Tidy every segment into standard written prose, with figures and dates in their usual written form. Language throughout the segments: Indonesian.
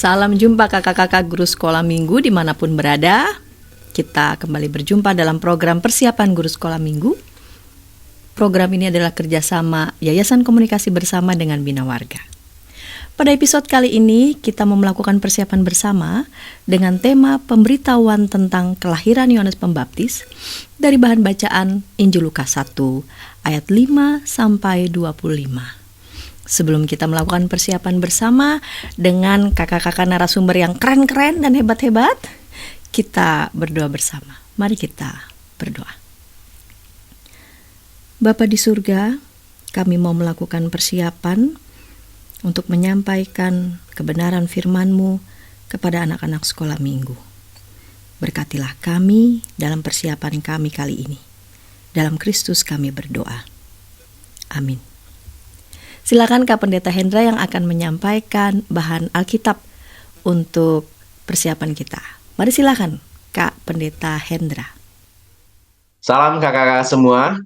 Salam jumpa kakak-kakak guru sekolah minggu dimanapun berada. Kita kembali berjumpa dalam program persiapan guru sekolah minggu. Program ini adalah kerjasama Yayasan Komunikasi Bersama dengan Bina Warga. Pada episode kali ini kita mau melakukan persiapan bersama dengan tema pemberitahuan tentang kelahiran Yohanes Pembaptis dari bahan bacaan Injil Lukas 1 ayat 5 sampai 25. Sebelum kita melakukan persiapan bersama dengan kakak-kakak narasumber yang keren-keren dan hebat-hebat, kita berdoa bersama. Mari kita berdoa. Bapa di surga, kami mau melakukan persiapan untuk menyampaikan kebenaran firman-Mu kepada anak-anak sekolah minggu. Berkatilah kami dalam persiapan kami kali ini. Dalam Kristus kami berdoa. Amin. Silakan Kak Pendeta Hendra yang akan menyampaikan bahan Alkitab untuk persiapan kita. Mari silakan Kak Pendeta Hendra. Salam kakak-kakak semua.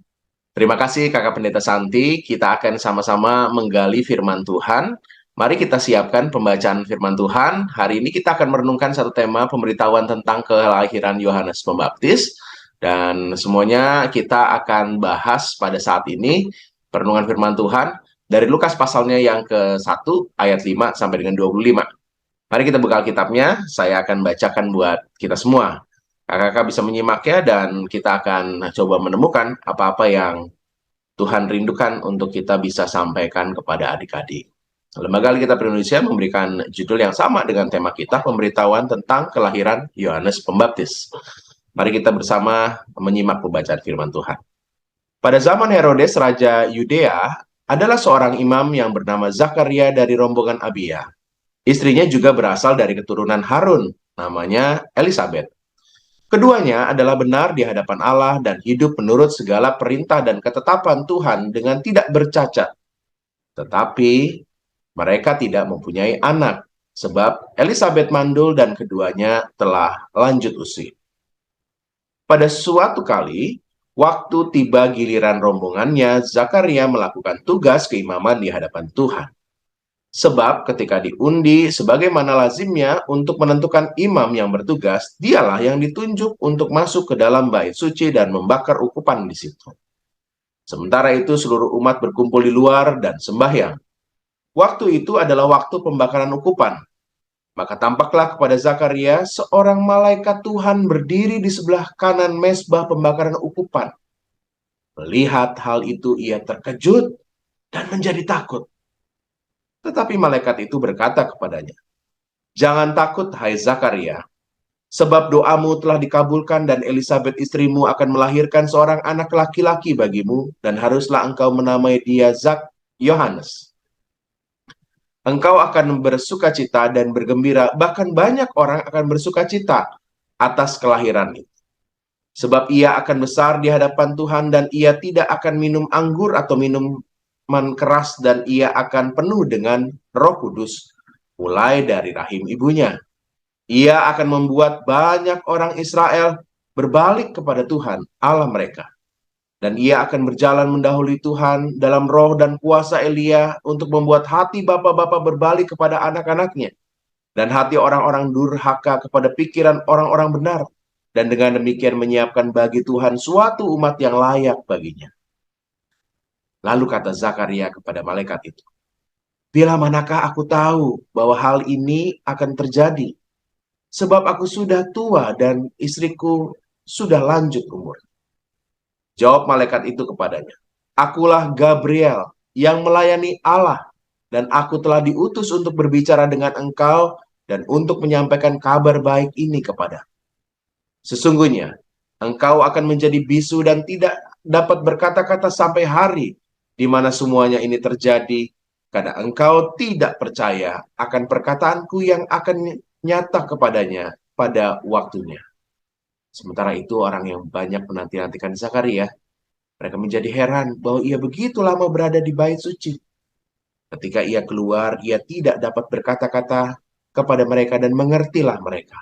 Terima kasih Kakak Pendeta Santi. Kita akan sama-sama menggali firman Tuhan. Mari kita siapkan pembacaan firman Tuhan. Hari ini kita akan merenungkan satu tema pemberitahuan tentang kelahiran Yohanes Pembaptis. Dan semuanya kita akan bahas pada saat ini perenungan firman Tuhan dari Lukas pasalnya yang ke-1 ayat 5 sampai dengan 25. Mari kita buka Alkitabnya, saya akan bacakan buat kita semua. Kakak-kakak bisa menyimaknya dan kita akan coba menemukan apa-apa yang Tuhan rindukan untuk kita bisa sampaikan kepada adik-adik. Lembaga Alkitab Indonesia memberikan judul yang sama dengan tema kita, pemberitahuan tentang kelahiran Yohanes Pembaptis. Mari kita bersama menyimak pembacaan firman Tuhan. Pada zaman Herodes, Raja Yudea, adalah seorang imam yang bernama Zakaria dari rombongan Abia. Istrinya juga berasal dari keturunan Harun, namanya Elisabet. Keduanya adalah benar di hadapan Allah dan hidup menurut segala perintah dan ketetapan Tuhan dengan tidak bercacat. Tetapi mereka tidak mempunyai anak, sebab Elisabet mandul dan keduanya telah lanjut usia. Pada suatu kali, waktu tiba giliran rombongannya, Zakaria melakukan tugas keimaman di hadapan Tuhan. Sebab ketika diundi sebagaimana lazimnya untuk menentukan imam yang bertugas, dialah yang ditunjuk untuk masuk ke dalam bait suci dan membakar ukupan di situ. Sementara itu seluruh umat berkumpul di luar dan sembahyang. Waktu itu adalah waktu pembakaran ukupan. Maka tampaklah kepada Zakaria seorang malaikat Tuhan berdiri di sebelah kanan mezbah pembakaran ukupan. Melihat hal itu ia terkejut dan menjadi takut. Tetapi malaikat itu berkata kepadanya, "Jangan takut, hai Zakaria, sebab doamu telah dikabulkan dan Elisabet istrimu akan melahirkan seorang anak laki-laki bagimu dan haruslah engkau menamai dia Yohanes. Engkau akan bersukacita dan bergembira, bahkan banyak orang akan bersukacita atas kelahiran itu. Sebab ia akan besar di hadapan Tuhan dan ia tidak akan minum anggur atau minuman keras dan ia akan penuh dengan Roh Kudus mulai dari rahim ibunya. Ia akan membuat banyak orang Israel berbalik kepada Tuhan Allah mereka. Dan ia akan berjalan mendahului Tuhan dalam roh dan kuasa Elia untuk membuat hati bapa-bapa berbalik kepada anak-anaknya dan hati orang-orang durhaka kepada pikiran orang-orang benar. Dan dengan demikian menyiapkan bagi Tuhan suatu umat yang layak baginya." Lalu kata Zakaria kepada malaikat itu, "Bila manakah aku tahu bahwa hal ini akan terjadi? Sebab aku sudah tua dan istriku sudah lanjut umur." Jawab malaikat itu kepadanya, "Akulah Gabriel yang melayani Allah, dan aku telah diutus untuk berbicara dengan engkau dan untuk menyampaikan kabar baik ini kepada. Sesungguhnya, engkau akan menjadi bisu dan tidak dapat berkata-kata sampai hari di mana semuanya ini terjadi, karena engkau tidak percaya akan perkataanku yang akan nyata kepadanya pada waktunya." Sementara itu orang yang banyak menanti-nantikan Zakaria, mereka menjadi heran bahwa ia begitu lama berada di bait suci. Ketika ia keluar, ia tidak dapat berkata-kata kepada mereka dan mengertilah mereka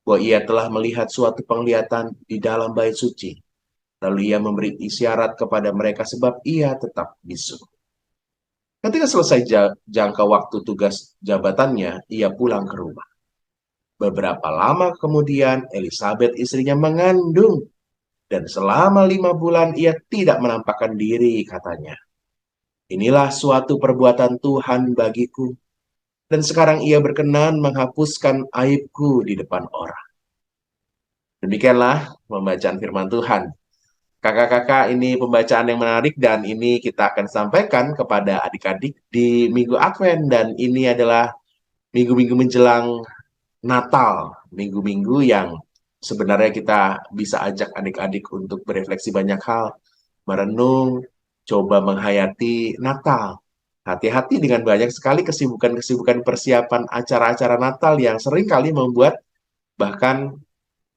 bahwa ia telah melihat suatu penglihatan di dalam bait suci. Lalu ia memberi isyarat kepada mereka sebab ia tetap bisu. Ketika selesai jangka waktu tugas jabatannya, ia pulang ke rumah. Beberapa lama kemudian, Elizabeth istrinya mengandung. Dan selama 5 bulan ia tidak menampakkan diri, katanya. Inilah suatu perbuatan Tuhan bagiku. Dan sekarang ia berkenan menghapuskan aibku di depan orang. Demikianlah pembacaan firman Tuhan. Kakak-kakak, ini pembacaan yang menarik dan ini kita akan sampaikan kepada adik-adik di Minggu Advent. Dan ini adalah minggu-minggu menjelang Natal. Minggu-minggu yang sebenarnya kita bisa ajak adik-adik untuk berefleksi banyak hal. Merenung, coba menghayati Natal. Hati-hati dengan banyak sekali kesibukan-kesibukan persiapan acara-acara Natal yang seringkali membuat bahkan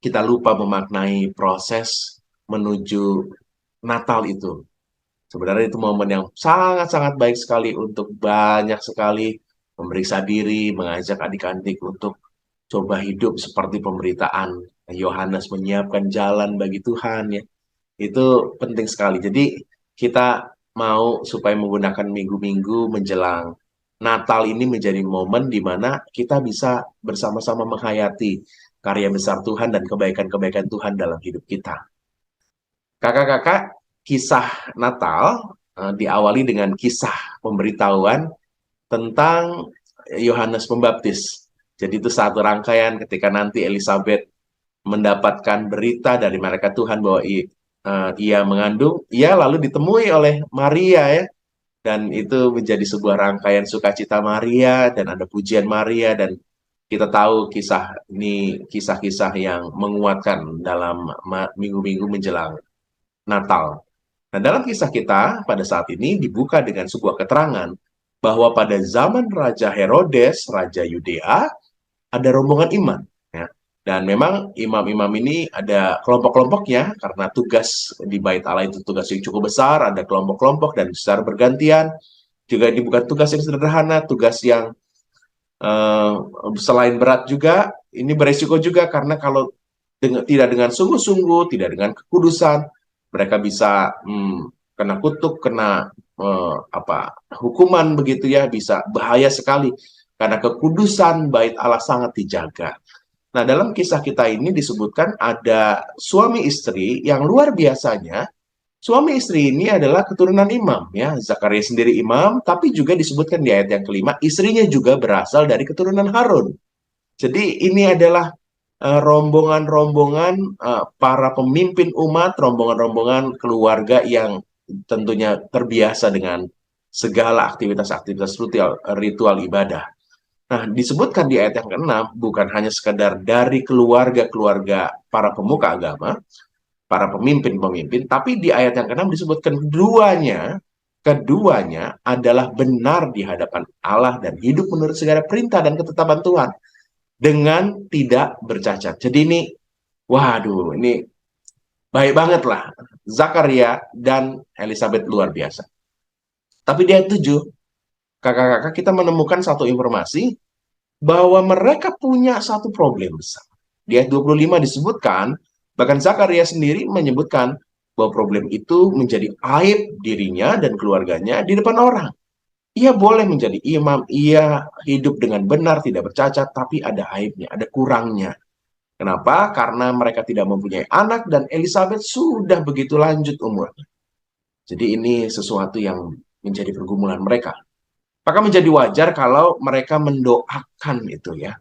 kita lupa memaknai proses menuju Natal itu. Sebenarnya itu momen yang sangat-sangat baik sekali untuk banyak sekali memeriksa diri, mengajak adik-adik untuk coba hidup seperti pemberitaan Yohanes menyiapkan jalan bagi Tuhan ya. Itu penting sekali. Jadi kita mau supaya menggunakan minggu-minggu menjelang Natal ini menjadi momen di mana kita bisa bersama-sama menghayati karya besar Tuhan dan kebaikan-kebaikan Tuhan dalam hidup kita. Kakak-kakak, kisah Natal diawali dengan kisah pemberitahuan tentang Yohanes Pembaptis. Jadi itu satu rangkaian ketika nanti Elizabeth mendapatkan berita dari malaikat Tuhan bahwa ia mengandung, ia lalu ditemui oleh Maria ya. Dan itu menjadi sebuah rangkaian sukacita Maria dan ada pujian Maria dan kita tahu kisah ini kisah-kisah yang menguatkan dalam minggu-minggu menjelang Natal. Nah, dalam kisah kita pada saat ini dibuka dengan sebuah keterangan bahwa pada zaman Raja Herodes, Raja Yudea, ada rombongan imam. Ya. Dan memang imam-imam ini ada kelompok-kelompoknya karena tugas di Bait Allah itu tugas yang cukup besar, ada kelompok-kelompok dan secara bergantian. Juga ini bukan tugas yang sederhana, tugas yang eh, selain berat juga, ini beresiko juga karena kalau tidak dengan sungguh-sungguh, tidak dengan kekudusan, mereka bisa kena kutuk, kena hukuman begitu ya, bisa bahaya sekali karena kekudusan bait Allah sangat dijaga. Nah, dalam kisah kita ini disebutkan ada suami istri yang luar biasanya. Suami istri ini adalah keturunan imam ya. Zakaria sendiri imam, tapi juga disebutkan di ayat yang kelima, istrinya juga berasal dari keturunan Harun. Jadi ini adalah rombongan-rombongan para pemimpin umat, rombongan-rombongan keluarga yang tentunya terbiasa dengan segala aktivitas-aktivitas ritual ibadah. Nah, disebutkan di ayat yang ke-6 bukan hanya sekedar dari keluarga-keluarga para pemuka agama, para pemimpin-pemimpin, tapi di ayat yang ke-6 disebutkan keduanya adalah benar di hadapan Allah dan hidup menurut segala perintah dan ketetapan Tuhan dengan tidak bercacat. Jadi ini, waduh, ini baik banget lah. Zakaria dan Elizabeth luar biasa. Tapi di ayat 7, kakak-kakak kita menemukan satu informasi bahwa mereka punya satu problem besar. Di ayat 25 disebutkan, bahkan Zakaria sendiri menyebutkan bahwa problem itu menjadi aib dirinya dan keluarganya di depan orang. Ia boleh menjadi imam, ia hidup dengan benar, tidak bercacat, tapi ada aibnya, ada kurangnya. Kenapa? Karena mereka tidak mempunyai anak dan Elizabeth sudah begitu lanjut umurnya. Jadi ini sesuatu yang menjadi pergumulan mereka. Maka menjadi wajar kalau mereka mendoakan itu ya.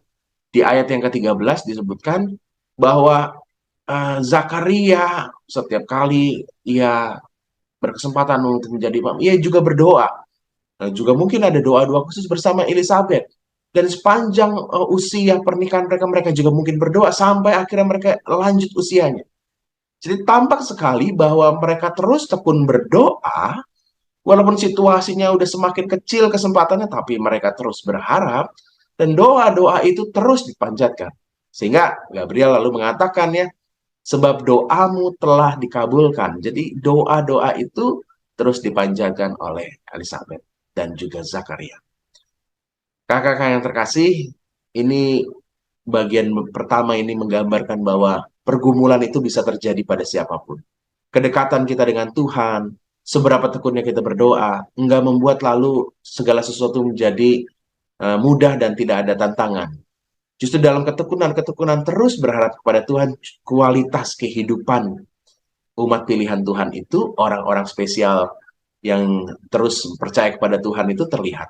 Di ayat yang ke-13 disebutkan bahwa Zakaria setiap kali ia berkesempatan untuk menjadi imam, ia juga berdoa. Nah, juga mungkin ada doa-doa khusus bersama Elizabeth. Dan sepanjang usia pernikahan mereka, mereka juga mungkin berdoa sampai akhirnya mereka lanjut usianya. Jadi tampak sekali bahwa mereka terus tekun berdoa, walaupun situasinya udah semakin kecil kesempatannya, tapi mereka terus berharap, dan doa-doa itu terus dipanjatkan. Sehingga Gabriel lalu mengatakan ya, sebab doamu telah dikabulkan. Jadi doa-doa itu terus dipanjatkan oleh Elizabeth dan juga Zakaria. Kakak-kakak yang terkasih, ini bagian pertama ini menggambarkan bahwa pergumulan itu bisa terjadi pada siapapun. Kedekatan kita dengan Tuhan, seberapa tekunnya kita berdoa, enggak membuat lalu segala sesuatu menjadi mudah dan tidak ada tantangan. Justru dalam ketekunan-ketekunan terus berharap kepada Tuhan, kualitas kehidupan umat pilihan Tuhan itu, orang-orang spesial yang terus percaya kepada Tuhan itu terlihat.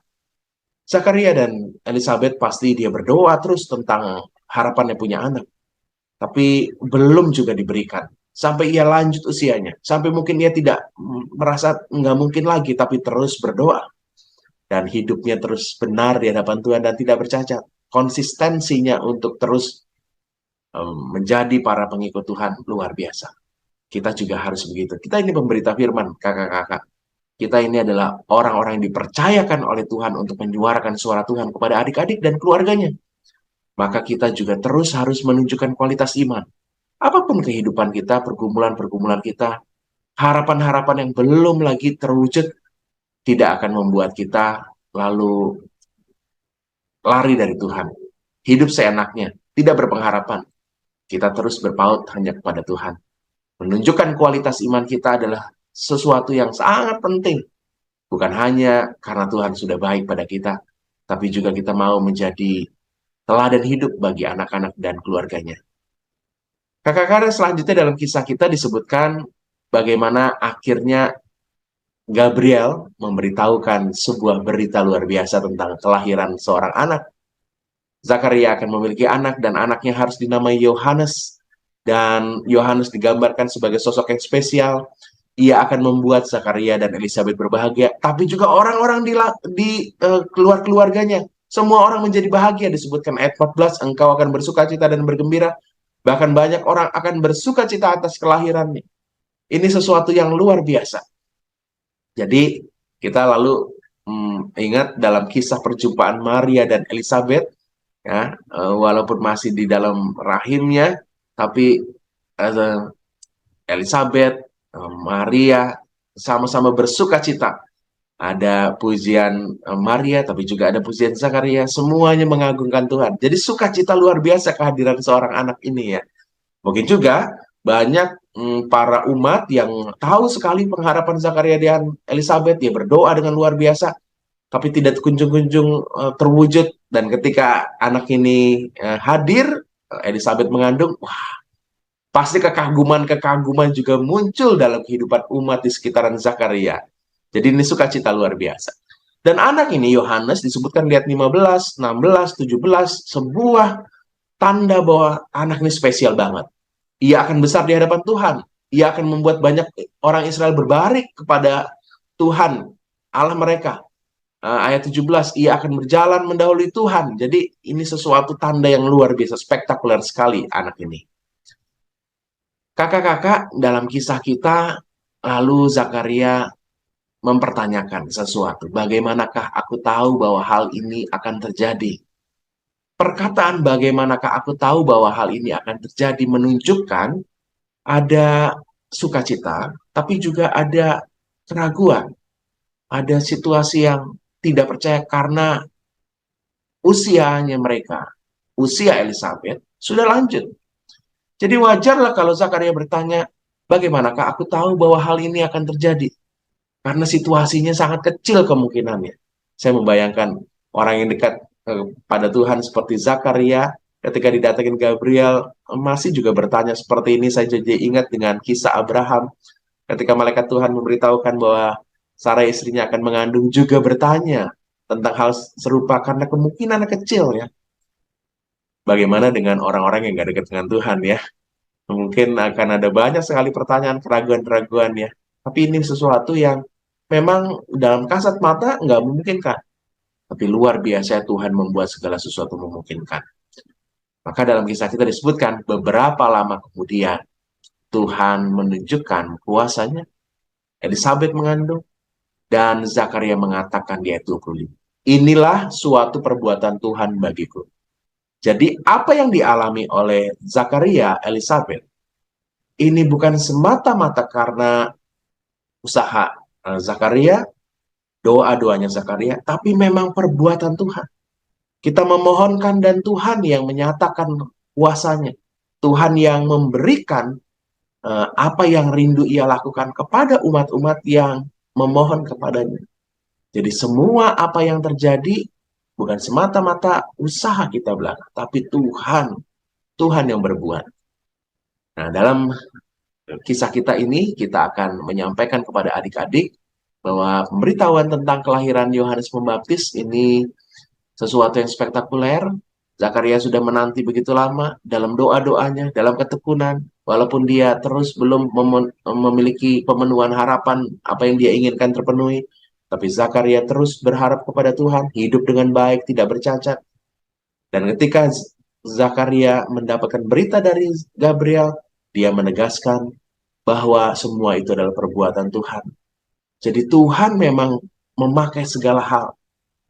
Zakaria dan Elizabeth pasti dia berdoa terus tentang harapannya punya anak. Tapi belum juga diberikan. Sampai ia lanjut usianya. Sampai mungkin ia tidak merasa nggak mungkin lagi, tapi terus berdoa. Dan hidupnya terus benar di hadapan Tuhan dan tidak bercacat. Konsistensinya untuk terus menjadi para pengikut Tuhan luar biasa. Kita juga harus begitu. Kita ini pemberita firman, kakak-kakak. Kita ini adalah orang-orang yang dipercayakan oleh Tuhan untuk menyuarakan suara Tuhan kepada adik-adik dan keluarganya. Maka kita juga terus harus menunjukkan kualitas iman. Apapun kehidupan kita, pergumulan-pergumulan kita, harapan-harapan yang belum lagi terwujud tidak akan membuat kita lalu lari dari Tuhan. Hidup seenaknya, tidak berpengharapan. Kita terus berpaut hanya kepada Tuhan. Menunjukkan kualitas iman kita adalah sesuatu yang sangat penting. Bukan hanya karena Tuhan sudah baik pada kita, tapi juga kita mau menjadi teladan hidup bagi anak-anak dan keluarganya. Kakak-kakak, selanjutnya dalam kisah kita disebutkan bagaimana akhirnya Gabriel memberitahukan sebuah berita luar biasa tentang kelahiran seorang anak. Zakaria akan memiliki anak dan anaknya harus dinamai Yohanes. Dan Yohanes digambarkan sebagai sosok yang spesial. Ia akan membuat Zakaria dan Elizabeth berbahagia, tapi juga orang-orang di keluarganya. Semua orang menjadi bahagia, disebutkan ayat 14, engkau akan bersukacita dan bergembira. Bahkan banyak orang akan bersukacita atas kelahirannya. Ini sesuatu yang luar biasa. Jadi kita lalu ingat dalam kisah perjumpaan Maria dan Elizabeth, ya, walaupun masih di dalam rahimnya, tapi Elizabeth, Maria sama-sama bersukacita. Ada pujian Maria, tapi juga ada pujian Zakaria. Semuanya mengagungkan Tuhan. Jadi sukacita luar biasa kehadiran seorang anak ini ya. Mungkin juga banyak para umat yang tahu sekali pengharapan Zakaria dan Elizabeth. Dia berdoa dengan luar biasa, tapi tidak kunjung-kunjung terwujud. Dan ketika anak ini hadir, Elizabeth mengandung, wah, pasti kekaguman-kekaguman juga muncul dalam kehidupan umat di sekitaran Zakaria. Jadi ini sukacita luar biasa. Dan anak ini, Yohanes, disebutkan lihat 15, 16, 17, sebuah tanda bahwa anak ini spesial banget. Ia akan besar di hadapan Tuhan. Ia akan membuat banyak orang Israel berbalik kepada Tuhan, Allah mereka. Ayat 17, ia akan berjalan mendahului Tuhan. Jadi ini sesuatu tanda yang luar biasa, spektakuler sekali anak ini. Kakak-kakak, dalam kisah kita, lalu Zakaria mempertanyakan sesuatu. Bagaimanakah aku tahu bahwa hal ini akan terjadi? Perkataan bagaimanakah aku tahu bahwa hal ini akan terjadi menunjukkan ada sukacita, tapi juga ada keraguan. Ada situasi yang tidak percaya karena usianya mereka, usia Elizabeth, sudah lanjut. Jadi wajarlah kalau Zakaria bertanya, bagaimanakah aku tahu bahwa hal ini akan terjadi? Karena situasinya sangat kecil kemungkinannya. Saya membayangkan orang yang dekat pada Tuhan seperti Zakaria, ketika didatangin Gabriel, masih juga bertanya seperti ini. Saya jadi ingat dengan kisah Abraham, ketika malaikat Tuhan memberitahukan bahwa Sarah istrinya akan mengandung, juga bertanya tentang hal serupa karena kemungkinan kecil ya. Bagaimana dengan orang-orang yang gak dekat dengan Tuhan ya? Mungkin akan ada banyak sekali pertanyaan, keraguan-keraguan ya. Tapi ini sesuatu yang memang dalam kasat mata nggak memungkinkan. Tapi luar biasa Tuhan membuat segala sesuatu memungkinkan. Maka dalam kisah kita disebutkan beberapa lama kemudian Tuhan menunjukkan kuasanya. Elizabeth mengandung dan Zakaria mengatakan di ayat 25, inilah suatu perbuatan Tuhan bagiku. Jadi apa yang dialami oleh Zakaria, Elizabeth, ini bukan semata-mata karena usaha Zakaria, doa-doanya Zakaria, tapi memang perbuatan Tuhan. Kita memohonkan dan Tuhan yang menyatakan kuasanya. Tuhan yang memberikan apa yang rindu ia lakukan kepada umat-umat yang memohon kepadanya. Jadi semua apa yang terjadi bukan semata-mata usaha kita belaka, tapi Tuhan yang berbuat. Nah, dalam kisah kita ini, kita akan menyampaikan kepada adik-adik bahwa pemberitahuan tentang kelahiran Yohanes Pembaptis ini sesuatu yang spektakuler. Zakaria sudah menanti begitu lama dalam doa-doanya, dalam ketekunan, walaupun dia terus belum memiliki pemenuhan harapan apa yang dia inginkan terpenuhi. Tapi Zakaria terus berharap kepada Tuhan, hidup dengan baik, tidak bercacat. Dan ketika Zakaria mendapatkan berita dari Gabriel, dia menegaskan bahwa semua itu adalah perbuatan Tuhan. Jadi Tuhan memang memakai segala hal.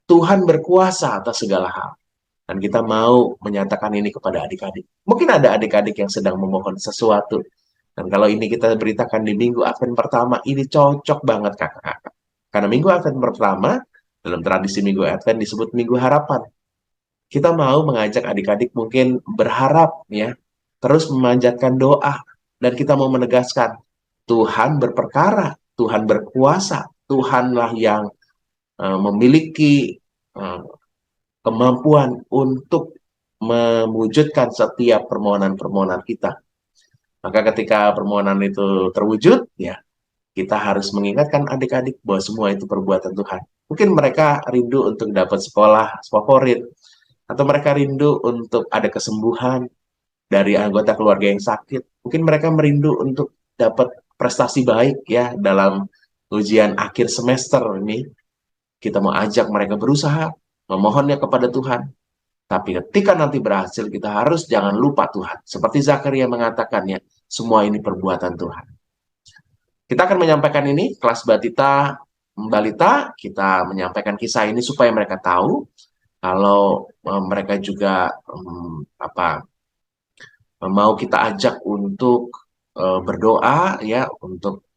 Tuhan berkuasa atas segala hal. Dan kita mau menyatakan ini kepada adik-adik. Mungkin ada adik-adik yang sedang memohon sesuatu. Dan kalau ini kita beritakan di Minggu Advent pertama, ini cocok banget kakak-kakak. Karena Minggu Advent pertama, dalam tradisi Minggu Advent disebut Minggu Harapan. Kita mau mengajak adik-adik mungkin berharap ya, terus memanjatkan doa. Dan kita mau menegaskan, Tuhan berperkara, Tuhan berkuasa, Tuhanlah yang memiliki kemampuan untuk mewujudkan setiap permohonan-permohonan kita. Maka ketika permohonan itu terwujud, ya kita harus mengingatkan adik-adik bahwa semua itu perbuatan Tuhan. Mungkin mereka rindu untuk dapat sekolah favorit, atau mereka rindu untuk ada kesembuhan dari anggota keluarga yang sakit. Mungkin mereka merindu untuk dapat prestasi baik ya dalam ujian akhir semester ini. Kita mau ajak mereka berusaha, memohonnya kepada Tuhan. Tapi ketika nanti berhasil, kita harus jangan lupa Tuhan. Seperti Zakaria mengatakannya, semua ini perbuatan Tuhan. Kita akan menyampaikan ini, kelas balita, kita menyampaikan kisah ini supaya mereka tahu, kalau mereka juga mau kita ajak untuk berdoa, ya, untuk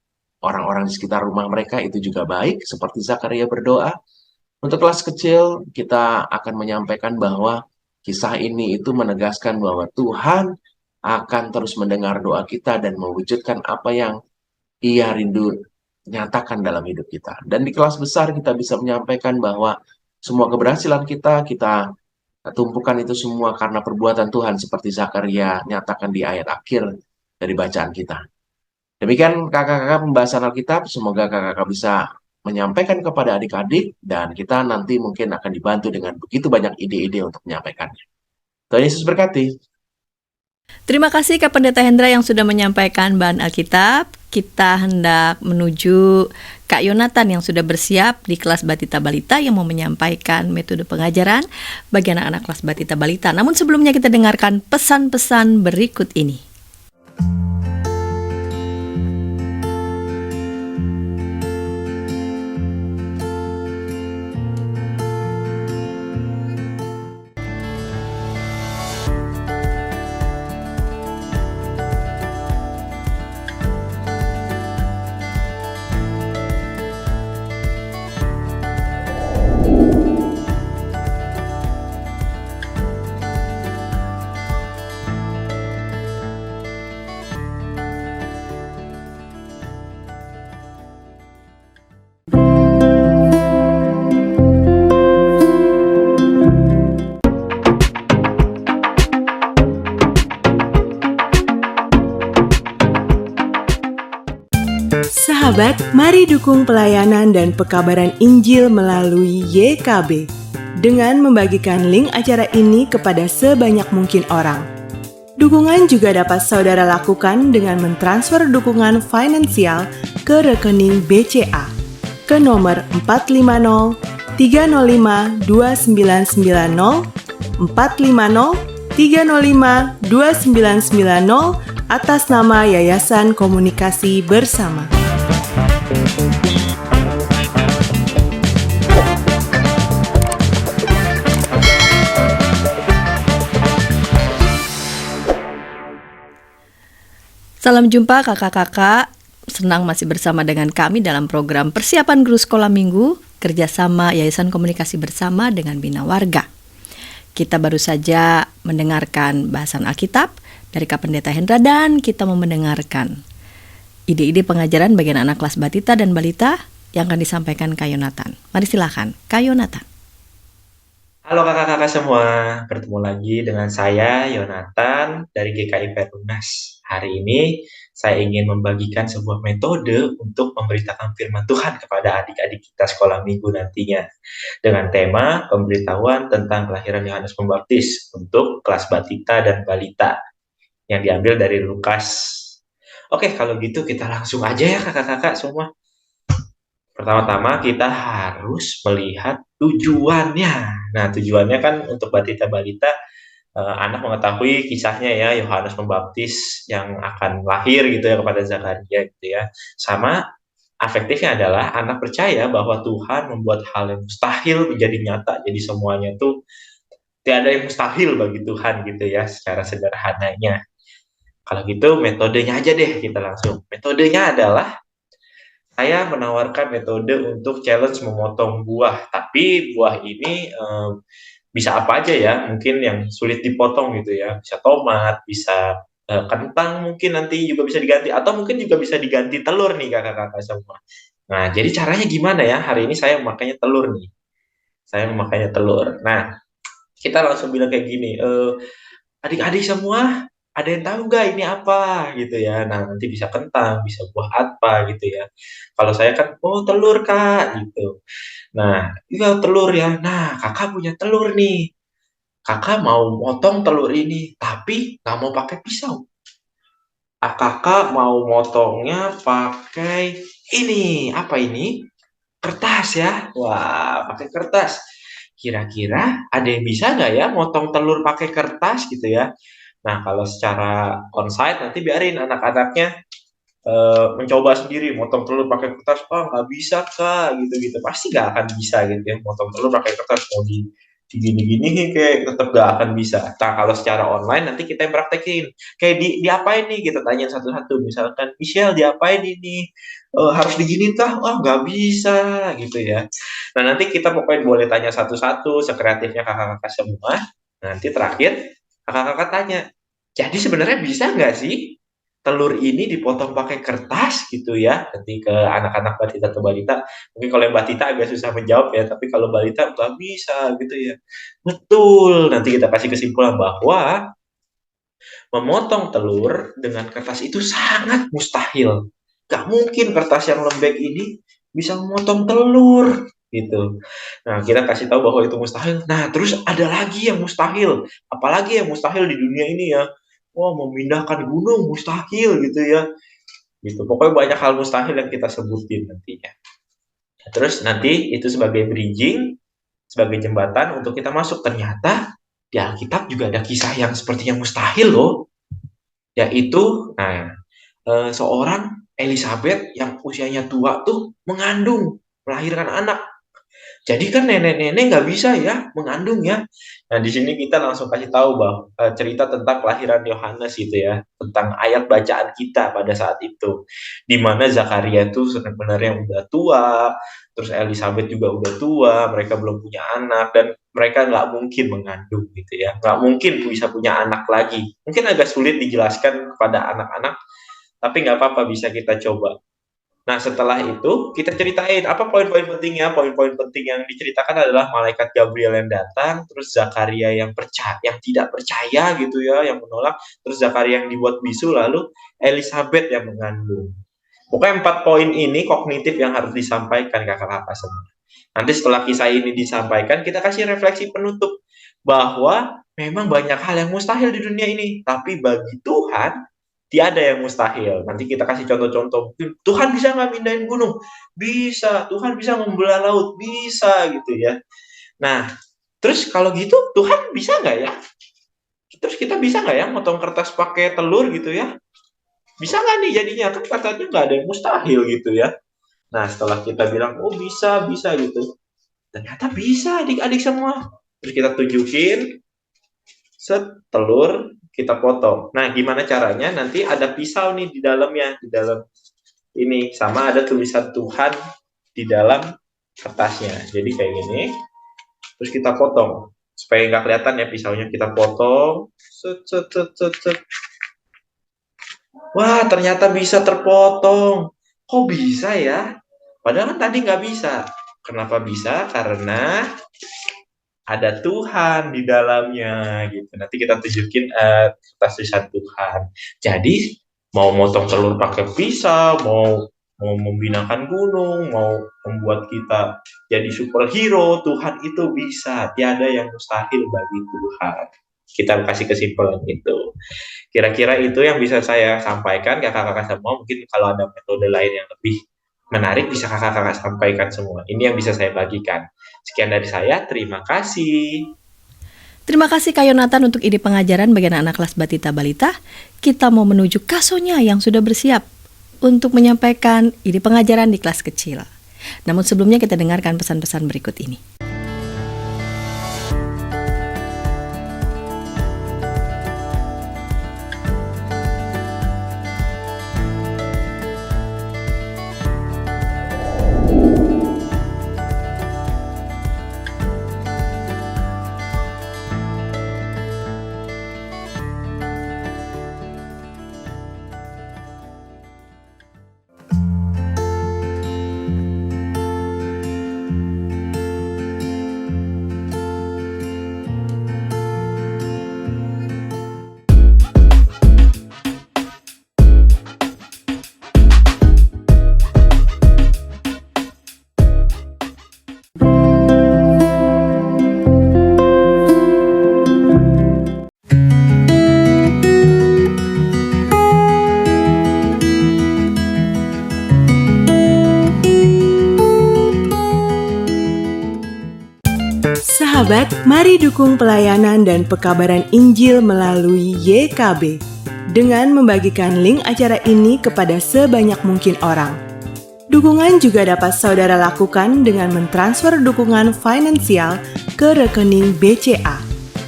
orang-orang di sekitar rumah mereka, itu juga baik, seperti Zakaria berdoa. Untuk kelas kecil, kita akan menyampaikan bahwa kisah ini itu menegaskan bahwa Tuhan akan terus mendengar doa kita dan mewujudkan apa yang Ia rindu nyatakan dalam hidup kita. Dan di kelas besar kita bisa menyampaikan bahwa semua keberhasilan kita tumpukan itu semua karena perbuatan Tuhan, seperti Zakaria nyatakan di ayat akhir dari bacaan kita. Demikian kakak-kakak pembahasan Alkitab, semoga kakak-kakak bisa menyampaikan kepada adik-adik, dan kita nanti mungkin akan dibantu dengan begitu banyak ide-ide untuk menyampaikannya. Tuhan Yesus berkati. Terima kasih Kak Pendeta Hendra yang sudah menyampaikan bahan Alkitab. Kita hendak menuju Kak Yonatan yang sudah bersiap di kelas Batita Balita yang mau menyampaikan metode pengajaran bagi anak-anak kelas Batita Balita. Namun sebelumnya kita dengarkan pesan-pesan berikut ini. Sahabat, mari dukung pelayanan dan pekabaran Injil melalui YKB dengan membagikan link acara ini kepada sebanyak mungkin orang. Dukungan juga dapat saudara lakukan dengan mentransfer dukungan finansial ke rekening BCA ke nomor 450 305 2990 450 305 2990 atas nama Yayasan Komunikasi Bersama. Salam jumpa kakak-kakak, senang masih bersama dengan kami dalam program Persiapan Guru Sekolah Minggu kerjasama Yayasan Komunikasi Bersama dengan Bina Warga. Kita baru saja mendengarkan bahasan Alkitab dari Kak Pendeta Hendra, dan kita mau mendengarkan ide-ide pengajaran bagian anak kelas Batita dan Balita yang akan disampaikan Kak Yonatan. Mari silakan, Kak Yonatan. Halo kakak-kakak semua, bertemu lagi dengan saya Yonatan dari GKI Perumnas. Hari ini saya ingin membagikan sebuah metode untuk memberitakan firman Tuhan kepada adik-adik kita sekolah minggu nantinya. Dengan tema pemberitahuan tentang kelahiran Yohanes Pembaptis untuk kelas Batita dan Balita yang diambil dari Lukas. Oke, kalau gitu kita langsung aja ya kakak-kakak semua. Pertama-tama kita harus melihat tujuannya. Nah, tujuannya kan untuk Batita Balita, anak mengetahui kisahnya ya, Yohanes Pembaptis yang akan lahir gitu ya kepada Zakaria gitu ya. Sama afektifnya adalah anak percaya bahwa Tuhan membuat hal yang mustahil menjadi nyata. Jadi semuanya tuh tidak ada yang mustahil bagi Tuhan gitu ya, secara sederhananya. Kalau gitu metodenya aja deh kita langsung. Metodenya adalah saya menawarkan metode untuk challenge memotong buah, tapi buah ini bisa apa aja ya, mungkin yang sulit dipotong gitu ya, bisa tomat, bisa kentang, mungkin nanti juga bisa diganti, atau mungkin juga bisa diganti telur nih kakak-kakak semua. Nah, jadi caranya gimana ya? Hari ini saya memakainya telur nih, saya memakainya telur. Nah, kita langsung bilang kayak gini, adik-adik semua, ada yang tahu nggak ini apa gitu ya. Nah, nanti bisa kentang, bisa buah apa gitu ya. Kalau saya kan, oh telur kak gitu. Nah, iya telur ya. Nah, kakak punya telur nih. Kakak mau motong telur ini, tapi nggak mau pakai pisau. Kakak mau motongnya pakai ini. Apa ini? Kertas ya. Wah, pakai kertas. Kira-kira ada yang bisa nggak ya motong telur pakai kertas gitu ya? Nah, kalau secara onsite nanti biarin anak-anaknya mencoba sendiri motong telur pakai kertas. Oh, nggak bisa kak, gitu-gitu. Pasti nggak akan bisa gitu ya. Motong telur pakai kertas mau di gini-gini kayak tetap nggak akan bisa. Nah, kalau secara online nanti kita yang praktekin. Kayak diapain nih? Kita tanyain satu-satu. Misalkan, Michelle diapain ini? Harus diginin kah? Oh, nggak bisa gitu ya. Nah, nanti kita pokoknya boleh tanya satu-satu, sekreatifnya kakak-kakak semua. Nanti terakhir, kakak-kakak tanya, jadi sebenarnya bisa nggak sih telur ini dipotong pakai kertas gitu ya? Nanti ke anak-anak Batita atau Balita. Mungkin kalau yang Batita agak susah menjawab ya, tapi kalau Balita nggak bisa gitu ya. Betul, nanti kita kasih kesimpulan bahwa memotong telur dengan kertas itu sangat mustahil. Gak mungkin kertas yang lembek ini bisa memotong telur gitu. Nah, kita kasih tahu bahwa itu mustahil. Nah, terus ada lagi yang mustahil. Apalagi yang mustahil di dunia ini ya? Wah, memindahkan gunung mustahil gitu ya. Gitu. Pokoknya banyak hal mustahil yang kita sebutin nantinya. Terus nanti itu sebagai bridging, sebagai jembatan untuk kita masuk. Ternyata di Alkitab juga ada kisah yang sepertinya mustahil loh. Yaitu, seorang Elizabeth yang usianya tua tuh mengandung, melahirkan anak. Jadi kan nenek-nenek nggak bisa ya mengandung ya. Nah, di sini kita langsung kasih tahu bahwa cerita tentang kelahiran Yohanes gitu ya, tentang ayat bacaan kita pada saat itu, di mana Zakaria itu sebenarnya udah tua, terus Elizabeth juga udah tua, mereka belum punya anak dan mereka nggak mungkin mengandung gitu ya, nggak mungkin bisa punya anak lagi. Mungkin agak sulit dijelaskan kepada anak-anak, tapi nggak apa-apa bisa kita coba. Nah, setelah itu kita ceritain apa poin-poin pentingnya. Poin-poin penting yang diceritakan adalah malaikat Gabriel yang datang, terus Zakaria yang tidak percaya gitu ya, yang menolak, terus Zakaria yang dibuat bisu, lalu Elizabeth yang mengandung. Pokoknya 4 poin ini kognitif yang harus disampaikan kakak-kakak semua. Nanti setelah kisah ini disampaikan, kita kasih refleksi penutup bahwa memang banyak hal yang mustahil di dunia ini, tapi bagi Tuhan tiada yang mustahil. Nanti kita kasih contoh-contoh. Tuhan bisa nggak mindahin gunung? Bisa. Tuhan bisa membelah laut? Bisa gitu ya. Nah, terus kalau gitu Tuhan bisa nggak ya? Terus kita bisa nggak ya motong kertas pakai telur gitu ya? Bisa nggak nih jadinya? Kan katanya nggak ada yang mustahil gitu ya. Nah, setelah kita bilang, oh bisa gitu. Ternyata bisa adik-adik semua. Terus kita tunjukin, telur kita potong. Nah, gimana caranya? Nanti ada pisau nih di dalamnya, di dalam ini, sama ada tulisan Tuhan di dalam kertasnya. Jadi kayak gini. Terus kita potong supaya nggak kelihatan ya pisaunya. Kita potong, set. wah ternyata bisa terpotong. Kok bisa ya? Padahal kan tadi nggak bisa. Kenapa bisa? Karena ada Tuhan di dalamnya gitu. Nanti kita tunjukin kertas tulisan Tuhan. Jadi mau motong telur pakai pisau, mau membinakan gunung, mau membuat kita jadi superhero, Tuhan itu bisa. Tiada yang mustahil bagi Tuhan. Kita kasih kesimpulan itu. Kira-kira itu yang bisa saya sampaikan kakak-kakak semua. Mungkin kalau ada metode lain yang lebih menarik bisa kakak-kakak sampaikan semua. Ini yang bisa saya bagikan. Sekian dari saya, terima kasih. Terima kasih Kak Yonatan untuk ide pengajaran bagi anak kelas Batita Balita. Kita mau menuju Kasonya yang sudah bersiap untuk menyampaikan ide pengajaran di kelas kecil. Namun sebelumnya kita dengarkan pesan-pesan berikut ini. Sahabat, mari dukung pelayanan dan pekabaran Injil melalui YKB dengan membagikan link acara ini kepada sebanyak mungkin orang. Dukungan juga dapat saudara lakukan dengan mentransfer dukungan finansial ke rekening BCA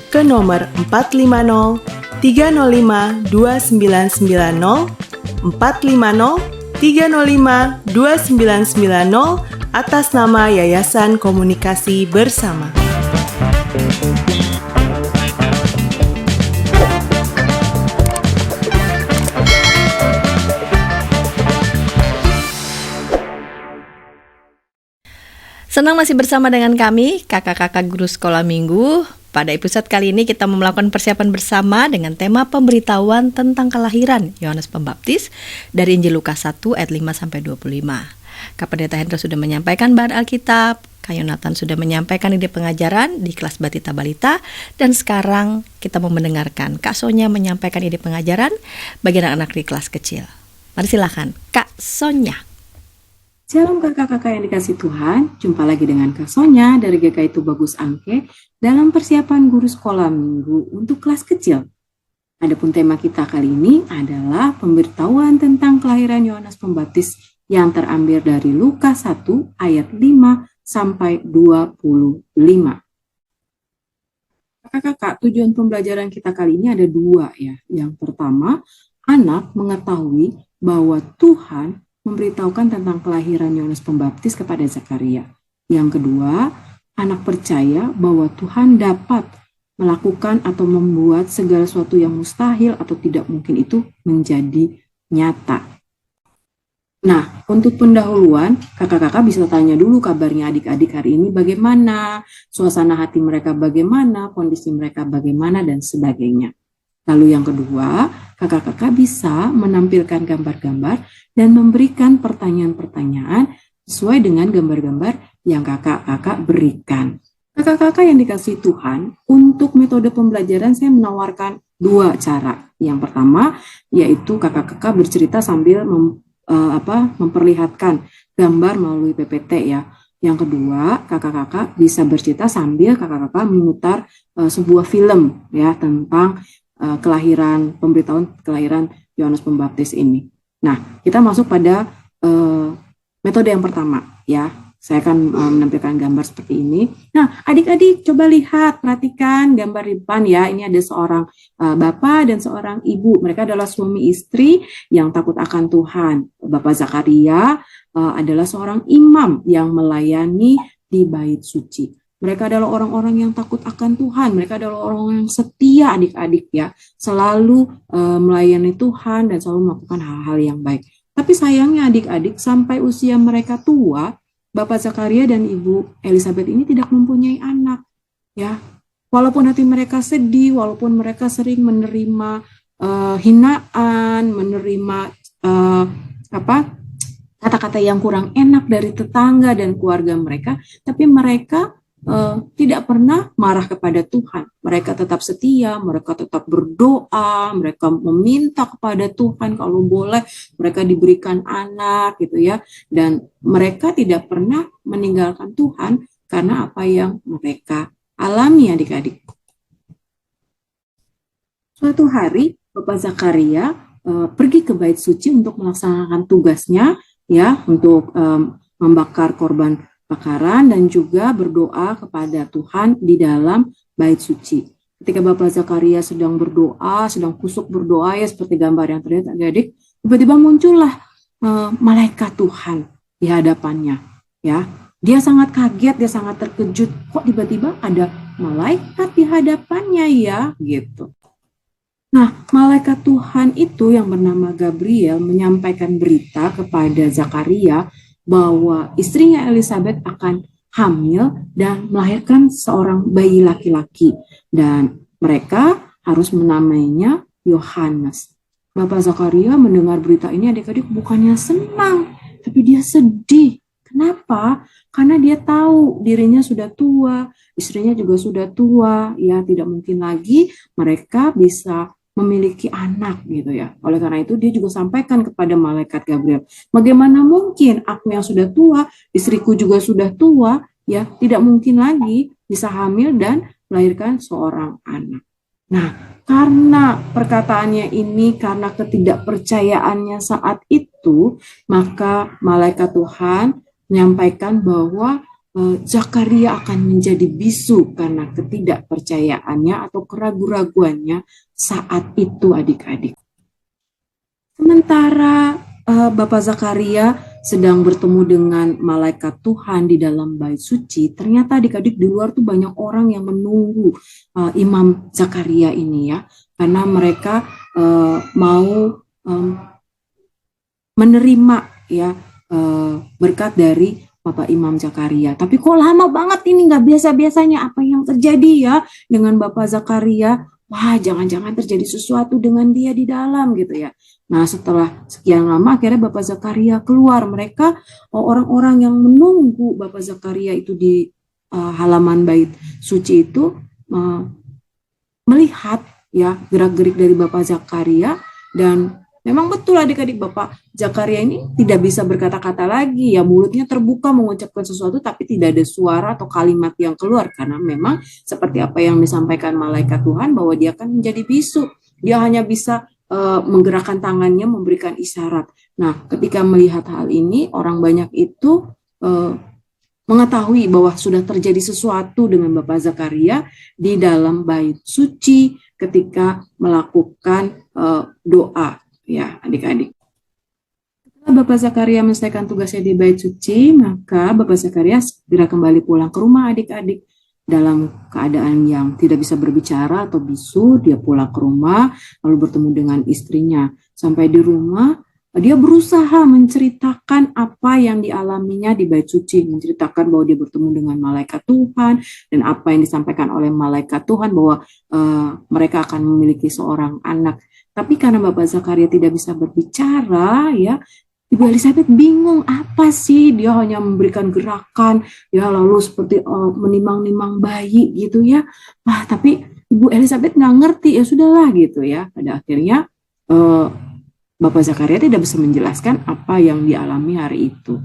ke nomor 450 305 2990 450 305 2990 atas nama Yayasan Komunikasi Bersama. Senang masih bersama dengan kami, kakak-kakak guru sekolah minggu. Pada episode kali ini kita melakukan persiapan bersama dengan tema pemberitahuan tentang kelahiran Yohanes Pembaptis dari Injil Lukas 1 ayat 5-25. Kak Pendeta Hendra sudah menyampaikan bahan Alkitab, Kak Yonatan sudah menyampaikan ide pengajaran di kelas Batita Balita, dan sekarang kita mau mendengarkan Kak Sonya menyampaikan ide pengajaran bagi anak-anak di kelas kecil. Mari silakan, Kak Sonya. Shalom kakak-kakak yang dikasih Tuhan, jumpa lagi dengan Kak Sonya dari GKI Tubagus Angke dalam persiapan guru sekolah minggu untuk kelas kecil. Adapun tema kita kali ini adalah pemberitahuan tentang kelahiran Yohanes Pembaptis yang terambil dari Lukas 1 ayat 5-25. Kakak-kakak, tujuan pembelajaran kita kali ini ada dua ya. Yang pertama, anak mengetahui bahwa Tuhan memberitahukan tentang kelahiran Yohanes Pembaptis kepada Zakaria. Yang kedua, anak percaya bahwa Tuhan dapat melakukan atau membuat segala sesuatu yang mustahil atau tidak mungkin itu menjadi nyata. Nah, untuk pendahuluan, kakak-kakak bisa tanya dulu kabarnya adik-adik hari ini bagaimana, suasana hati mereka bagaimana, kondisi mereka bagaimana, dan sebagainya. Lalu yang kedua, kakak-kakak bisa menampilkan gambar-gambar dan memberikan pertanyaan-pertanyaan sesuai dengan gambar-gambar yang kakak-kakak berikan. Kakak-kakak yang dikasih Tuhan, untuk metode pembelajaran saya menawarkan dua cara. Yang pertama, yaitu kakak-kakak bercerita sambil memperlihatkan gambar melalui PPT ya. Yang kedua, kakak-kakak bisa bercerita sambil kakak-kakak memutar sebuah film ya tentang pemberitahuan kelahiran Yohanes Pembaptis ini. Nah, kita masuk pada metode yang pertama ya. Saya akan menampilkan gambar seperti ini. Nah, adik-adik coba lihat, perhatikan gambar di depan ya. Ini ada seorang bapak dan seorang ibu. Mereka adalah suami istri yang takut akan Tuhan. Bapak Zakaria adalah seorang imam yang melayani di bait suci. Mereka adalah orang-orang yang takut akan Tuhan. Mereka adalah orang yang setia adik-adik ya. Selalu melayani Tuhan dan selalu melakukan hal-hal yang baik. Tapi sayangnya adik-adik sampai usia mereka tua, Bapak Zakaria dan Ibu Elizabeth ini tidak mempunyai anak. Ya, walaupun hati mereka sedih, walaupun mereka sering menerima hinaan, menerima kata-kata yang kurang enak dari tetangga dan keluarga mereka, tapi mereka tidak pernah marah kepada Tuhan. Mereka tetap setia, mereka tetap berdoa, mereka meminta kepada Tuhan kalau boleh mereka diberikan anak gitu ya. Dan mereka tidak pernah meninggalkan Tuhan karena apa yang mereka alami adik-adik. Suatu hari Bapak Zakaria pergi ke bait suci untuk melaksanakan tugasnya ya, untuk membakar korban bakaran dan juga berdoa kepada Tuhan di dalam bait suci. Ketika Bapak Zakaria sedang berdoa, sedang kusuk berdoa ya seperti gambar yang terlihat adik-adik, tiba-tiba muncullah malaikat Tuhan di hadapannya. Ya, dia sangat kaget, dia sangat terkejut. Kok tiba-tiba ada malaikat di hadapannya ya, gitu. Nah, malaikat Tuhan itu yang bernama Gabriel menyampaikan berita kepada Zakaria bahwa istrinya Elizabeth akan hamil dan melahirkan seorang bayi laki-laki. Dan mereka harus menamainya Yohanes. Bapak Zakaria mendengar berita ini adik-adik bukannya senang, tapi dia sedih. Kenapa? Karena dia tahu dirinya sudah tua, istrinya juga sudah tua, ya tidak mungkin lagi mereka bisa memiliki anak gitu ya. Oleh karena itu dia juga sampaikan kepada malaikat Gabriel, bagaimana mungkin aku yang sudah tua, istriku juga sudah tua, ya tidak mungkin lagi bisa hamil dan melahirkan seorang anak. Nah, karena perkataannya ini, karena ketidakpercayaannya saat itu, maka malaikat Tuhan menyampaikan bahwa Zakaria akan menjadi bisu karena ketidakpercayaannya atau keraguan-raguannya saat itu adik-adik. Sementara Bapak Zakaria sedang bertemu dengan malaikat Tuhan di dalam bait suci, ternyata adik-adik di luar tuh banyak orang yang menunggu Imam Zakaria ini ya, karena mereka mau menerima ya berkat dari Bapak Imam Zakaria. Tapi kok lama banget ini, nggak biasa-biasanya, apa yang terjadi ya dengan Bapak Zakaria? Wah, jangan-jangan terjadi sesuatu dengan dia di dalam gitu ya. Nah, setelah sekian lama akhirnya Bapak Zakaria keluar. Mereka orang-orang yang menunggu Bapak Zakaria itu di halaman bait suci itu melihat ya gerak-gerik dari Bapak Zakaria, dan memang betul adik-adik, Bapak Zakaria ini tidak bisa berkata-kata lagi ya, mulutnya terbuka mengucapkan sesuatu tapi tidak ada suara atau kalimat yang keluar karena memang seperti apa yang disampaikan malaikat Tuhan bahwa dia akan menjadi bisu. Dia hanya bisa menggerakkan tangannya memberikan isyarat. Nah, ketika melihat hal ini, orang banyak itu mengetahui bahwa sudah terjadi sesuatu dengan Bapak Zakaria di dalam bait suci ketika melakukan doa. Ya, adik-adik. Setelah Bapak Zakaria menyelesaikan tugasnya di bait suci, maka Bapak Zakaria segera kembali pulang ke rumah adik-adik. Dalam keadaan yang tidak bisa berbicara atau bisu, dia pulang ke rumah, lalu bertemu dengan istrinya. Sampai di rumah, dia berusaha menceritakan apa yang dialaminya di bait suci, menceritakan bahwa dia bertemu dengan malaikat Tuhan, dan apa yang disampaikan oleh malaikat Tuhan bahwa mereka akan memiliki seorang anak. Tapi karena Bapak Zakaria tidak bisa berbicara, ya, Ibu Elizabeth bingung apa sih, dia hanya memberikan gerakan, ya lalu seperti menimang-nimang bayi gitu ya. Wah, tapi Ibu Elizabeth nggak ngerti, ya sudahlah gitu ya. Pada akhirnya Bapak Zakaria tidak bisa menjelaskan apa yang dialami hari itu.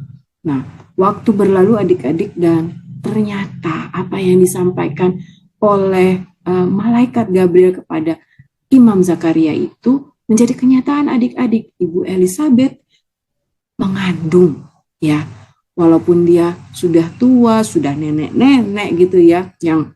Nah, waktu berlalu adik-adik dan ternyata apa yang disampaikan oleh malaikat Gabriel kepada Imam Zakaria itu menjadi kenyataan adik-adik. Ibu Elizabeth mengandung ya, walaupun dia sudah tua, sudah nenek-nenek gitu ya, yang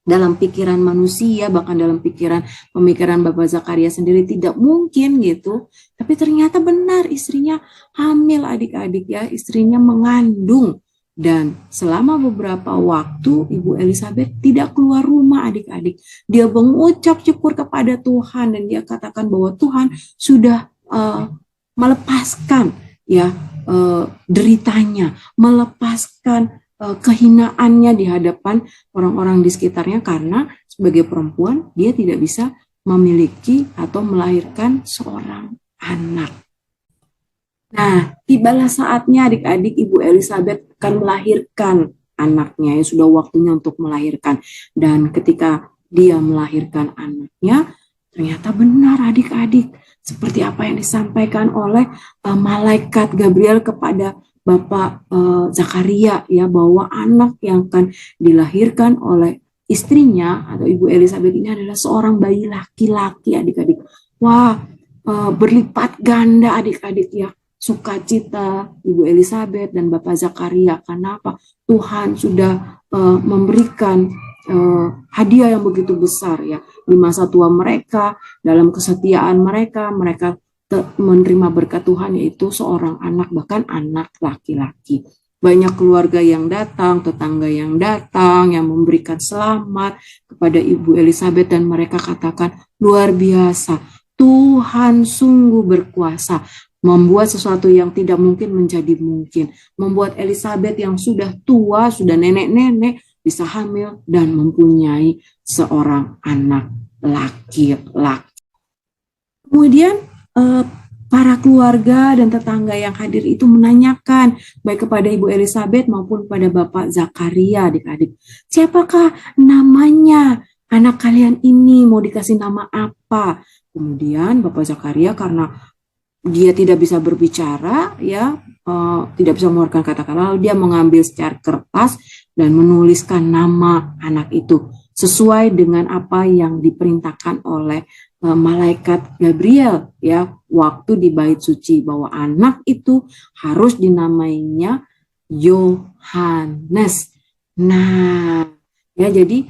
dalam pikiran manusia, bahkan dalam pemikiran Bapak Zakaria sendiri tidak mungkin gitu, tapi ternyata benar istrinya hamil adik-adik ya, istrinya mengandung Dan selama beberapa waktu Ibu Elizabeth tidak keluar rumah adik-adik. Dia mengucap syukur kepada Tuhan dan dia katakan bahwa Tuhan sudah melepaskan ya deritanya, melepaskan kehinaannya di hadapan orang-orang di sekitarnya karena sebagai perempuan dia tidak bisa memiliki atau melahirkan seorang anak. Nah, tibalah saatnya adik-adik Ibu Elizabeth akan melahirkan anaknya, ya sudah waktunya untuk melahirkan. Dan ketika dia melahirkan anaknya, ternyata benar adik-adik, seperti apa yang disampaikan oleh malaikat Gabriel kepada Bapak Zakaria, ya, bahwa anak yang akan dilahirkan oleh istrinya atau Ibu Elizabeth ini adalah seorang bayi laki-laki adik-adik. Wah, berlipat ganda adik-adik ya. Sukacita Ibu Elizabeth dan Bapak Zakaria. Kenapa? Tuhan sudah memberikan hadiah yang begitu besar ya di masa tua mereka, dalam kesetiaan mereka menerima berkat Tuhan, yaitu seorang anak, bahkan anak laki-laki. Banyak keluarga yang datang, tetangga yang datang, yang memberikan selamat kepada Ibu Elizabeth dan mereka katakan luar biasa. Tuhan sungguh berkuasa membuat sesuatu yang tidak mungkin menjadi mungkin, membuat Elizabeth yang sudah tua, sudah nenek-nenek bisa hamil dan mempunyai seorang anak laki-laki. Kemudian para keluarga dan tetangga yang hadir itu menanyakan baik kepada Ibu Elizabeth maupun pada Bapak Zakaria, adik-adik, siapakah namanya anak kalian ini, mau dikasih nama apa? Kemudian Bapak Zakaria karena dia tidak bisa berbicara, ya, tidak bisa mengeluarkan kata-kata, lalu dia mengambil secara kertas dan menuliskan nama anak itu sesuai dengan apa yang diperintahkan oleh malaikat Gabriel, ya, waktu di bait suci, bahwa anak itu harus dinamainya Yohanes. Nah, ya, jadi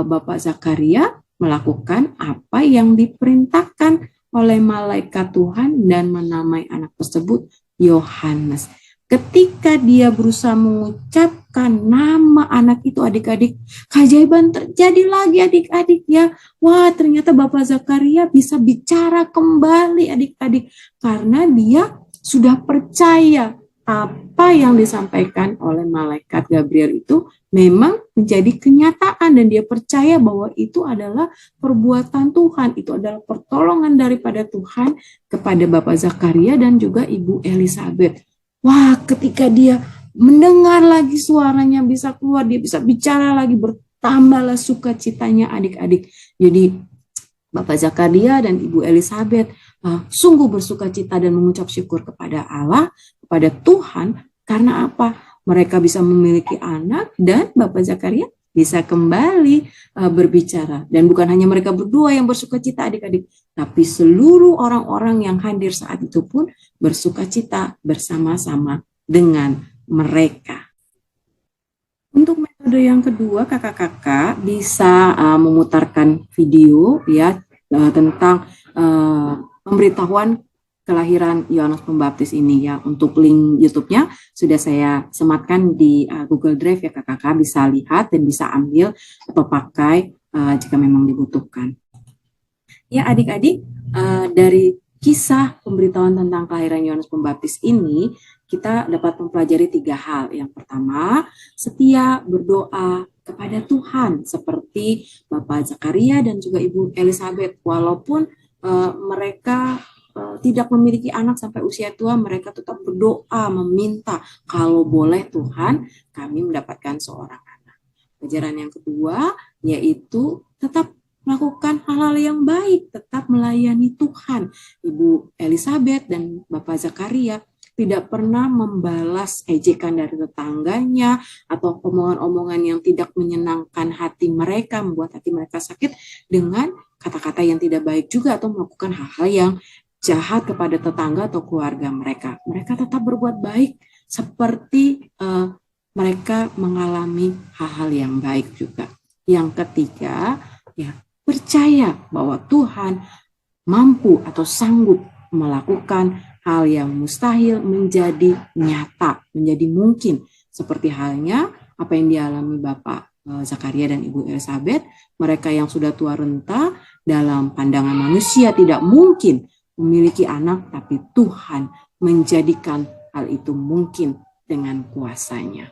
Bapak Zakaria melakukan apa yang diperintahkan oleh malaikat Tuhan dan menamai anak tersebut Yohanes. Ketika dia berusaha mengucapkan nama anak itu, adik-adik, keajaiban terjadi lagi adik-adik ya. Wah, ternyata Bapak Zakaria bisa bicara kembali adik-adik karena dia sudah percaya apa yang disampaikan oleh malaikat Gabriel itu memang menjadi kenyataan dan dia percaya bahwa itu adalah perbuatan Tuhan, itu adalah pertolongan daripada Tuhan kepada Bapak Zakaria dan juga Ibu Elizabeth. Wah, ketika dia mendengar lagi suaranya bisa keluar, dia bisa bicara lagi, bertambahlah sukacitanya adik-adik. Jadi Bapak Zakaria dan Ibu Elizabeth sungguh bersukacita dan mengucap syukur kepada Allah, kepada Tuhan, karena apa? Mereka bisa memiliki anak dan Bapak Zakaria bisa kembali berbicara. Dan bukan hanya mereka berdua yang bersukacita adik-adik, tapi seluruh orang-orang yang hadir saat itu pun bersukacita bersama-sama dengan mereka. Untuk metode yang kedua, kakak-kakak bisa memutarkan video ya tentang pemberitahuan kelahiran Yohanes Pembaptis ini ya. Untuk link YouTube-nya sudah saya sematkan di Google Drive ya, kakak-kakak bisa lihat dan bisa ambil atau pakai jika memang dibutuhkan. Ya adik-adik, dari kisah pemberitahuan tentang kelahiran Yohanes Pembaptis ini kita dapat mempelajari 3 hal. Yang pertama, setia berdoa kepada Tuhan seperti Bapak Zakaria dan juga Ibu Elizabeth. Walaupun mereka tidak memiliki anak sampai usia tua, mereka tetap berdoa meminta, kalau boleh Tuhan kami mendapatkan seorang anak. Pelajaran yang kedua yaitu tetap melakukan hal-hal yang baik, tetap melayani Tuhan. Ibu Elizabeth dan Bapak Zakaria tidak pernah membalas ejekan dari tetangganya atau omongan-omongan yang tidak menyenangkan hati mereka, membuat hati mereka sakit dengan kata-kata yang tidak baik juga, atau melakukan hal-hal yang jahat kepada tetangga atau keluarga mereka. Mereka tetap berbuat baik seperti mereka mengalami hal-hal yang baik juga. Yang ketiga, ya, percaya bahwa Tuhan mampu atau sanggup melakukan hal yang mustahil menjadi nyata, menjadi mungkin Seperti halnya apa yang dialami Bapak Zakaria dan Ibu Elizabeth, mereka yang sudah tua renta dalam pandangan manusia tidak mungkin memiliki anak, tapi Tuhan menjadikan hal itu mungkin dengan kuasa-Nya.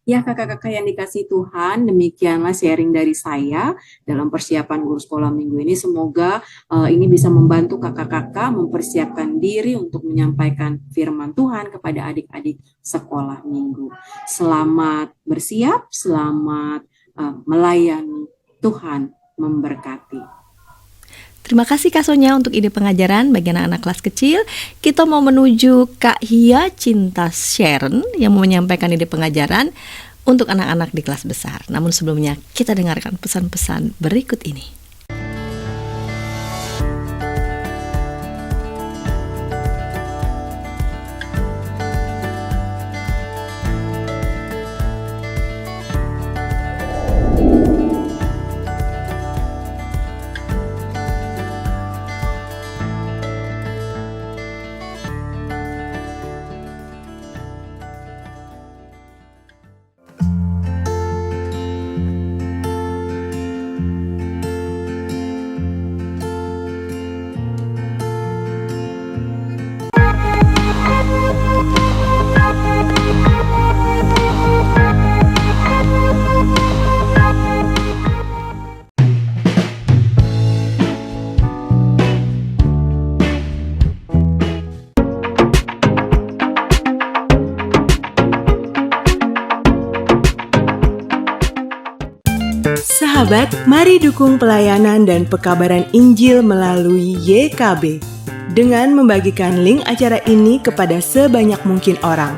Ya kakak-kakak yang dikasih Tuhan, demikianlah sharing dari saya dalam persiapan guru sekolah minggu ini. Semoga ini bisa membantu kakak-kakak mempersiapkan diri untuk menyampaikan firman Tuhan kepada adik-adik sekolah minggu. Selamat bersiap, selamat melayani. Tuhan memberkati. Terima kasih Kak Sonya untuk ide pengajaran bagi anak-anak kelas kecil. Kita mau menuju Kak Hia Cinta Sharon yang mau menyampaikan ide pengajaran untuk anak-anak di kelas besar. Namun sebelumnya kita dengarkan pesan-pesan berikut ini. Sahabat, mari dukung pelayanan dan pekabaran Injil melalui YKB dengan membagikan link acara ini kepada sebanyak mungkin orang.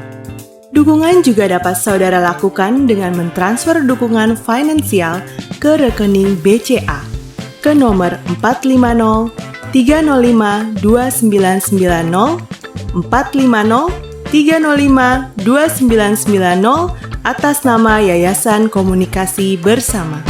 Dukungan juga dapat saudara lakukan dengan mentransfer dukungan finansial ke rekening BCA ke nomor 450 305 2990 450 305 2990 atas nama Yayasan Komunikasi Bersama.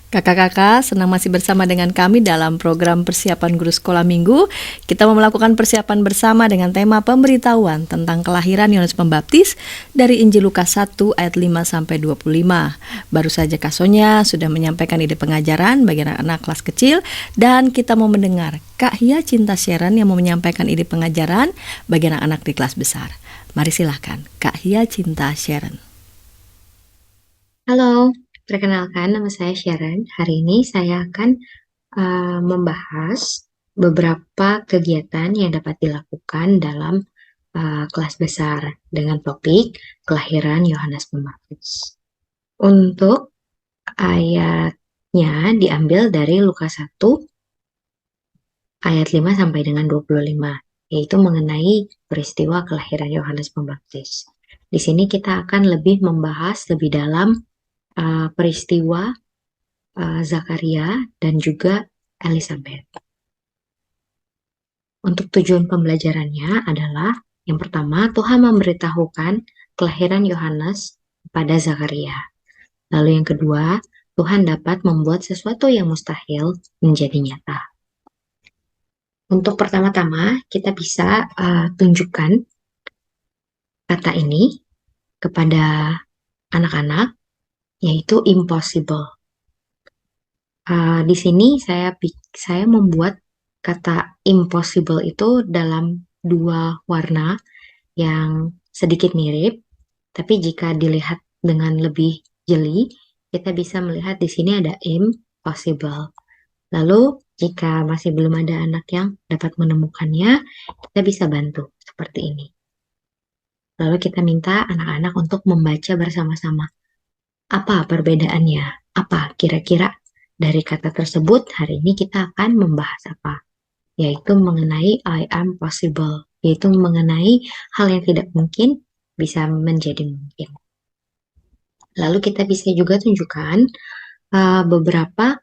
Kakak-kakak, senang masih bersama dengan kami dalam program persiapan guru sekolah minggu. Kita mau melakukan persiapan bersama dengan tema pemberitahuan tentang kelahiran Yohanes Pembaptis dari Injil Lukas 1 ayat 5-25. Baru saja Kak Sonya sudah menyampaikan ide pengajaran bagi anak-anak kelas kecil, dan kita mau mendengar Kak Hia Cinta Sharon yang mau menyampaikan ide pengajaran bagi anak-anak di kelas besar. Mari silahkan Kak Hia Cinta Sharon. Halo, perkenalkan nama saya Sharon. Hari ini saya akan membahas beberapa kegiatan yang dapat dilakukan dalam kelas besar dengan topik kelahiran Yohanes Pembaptis. Untuk ayatnya diambil dari Lukas 1 ayat 5 sampai dengan 25, yaitu mengenai peristiwa kelahiran Yohanes Pembaptis. Di sini kita akan lebih membahas lebih dalam peristiwa Zakaria dan juga Elizabeth. Untuk tujuan pembelajarannya adalah yang pertama, Tuhan memberitahukan kelahiran Yohanes kepada Zakaria. Lalu yang kedua, Tuhan dapat membuat sesuatu yang mustahil menjadi nyata. Untuk pertama-tama, kita bisa tunjukkan kata ini kepada anak-anak, yaitu impossible. Di sini saya membuat kata impossible itu dalam dua warna yang sedikit mirip, tapi jika dilihat dengan lebih jeli, kita bisa melihat di sini ada impossible. Lalu jika masih belum ada anak yang dapat menemukannya, kita bisa bantu seperti ini. Lalu kita minta anak-anak untuk membaca bersama-sama. Apa perbedaannya? Apa kira-kira dari kata tersebut? Hari ini kita akan membahas apa? Yaitu mengenai I am possible, yaitu mengenai hal yang tidak mungkin bisa menjadi mungkin. Lalu kita bisa juga tunjukkan beberapa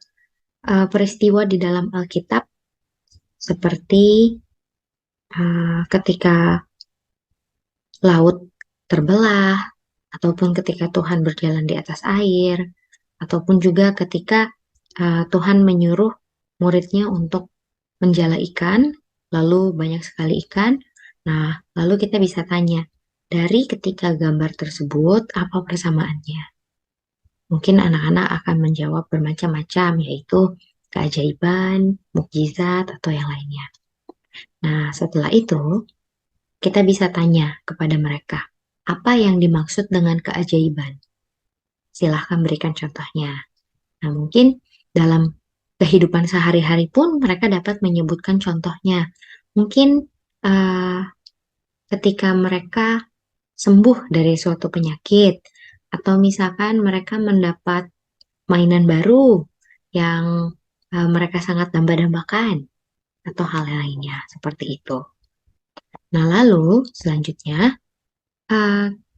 peristiwa di dalam Alkitab, seperti ketika laut terbelah, ataupun ketika Tuhan berjalan di atas air, ataupun juga ketika Tuhan menyuruh muridnya untuk menjala ikan, lalu banyak sekali ikan. Nah, lalu kita bisa tanya, dari ketika gambar tersebut, apa persamaannya? Mungkin anak-anak akan menjawab bermacam-macam, yaitu keajaiban, mukjizat, atau yang lainnya. Nah, setelah itu, kita bisa tanya kepada mereka, apa yang dimaksud dengan keajaiban? Silahkan berikan contohnya. Nah, mungkin dalam kehidupan sehari-hari pun mereka dapat menyebutkan contohnya. Mungkin ketika mereka sembuh dari suatu penyakit, atau misalkan mereka mendapat mainan baru yang mereka sangat damba-dambakan, atau hal lainnya seperti itu. Nah, lalu selanjutnya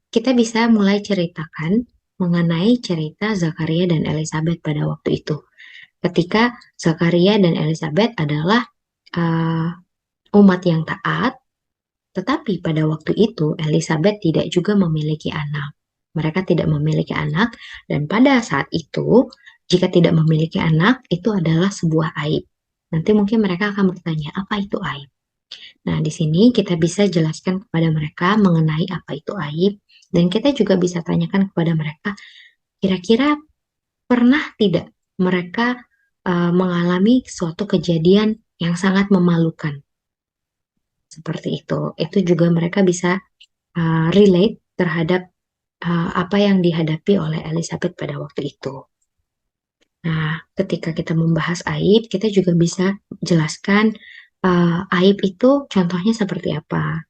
kita bisa mulai ceritakan mengenai cerita Zakaria dan Elizabeth pada waktu itu. Ketika Zakaria dan Elizabeth adalah umat yang taat, tetapi pada waktu itu Elizabeth tidak juga memiliki anak. Mereka tidak memiliki anak, dan pada saat itu, jika tidak memiliki anak, itu adalah sebuah aib. Nanti mungkin mereka akan bertanya, apa itu aib? Nah, di sini kita bisa jelaskan kepada mereka mengenai apa itu aib, dan kita juga bisa tanyakan kepada mereka, kira-kira pernah tidak mereka mengalami suatu kejadian yang sangat memalukan? Seperti itu. Itu juga mereka bisa relate terhadap apa yang dihadapi oleh Elizabeth pada waktu itu. Nah, ketika kita membahas aib, kita juga bisa jelaskan aib itu contohnya seperti apa.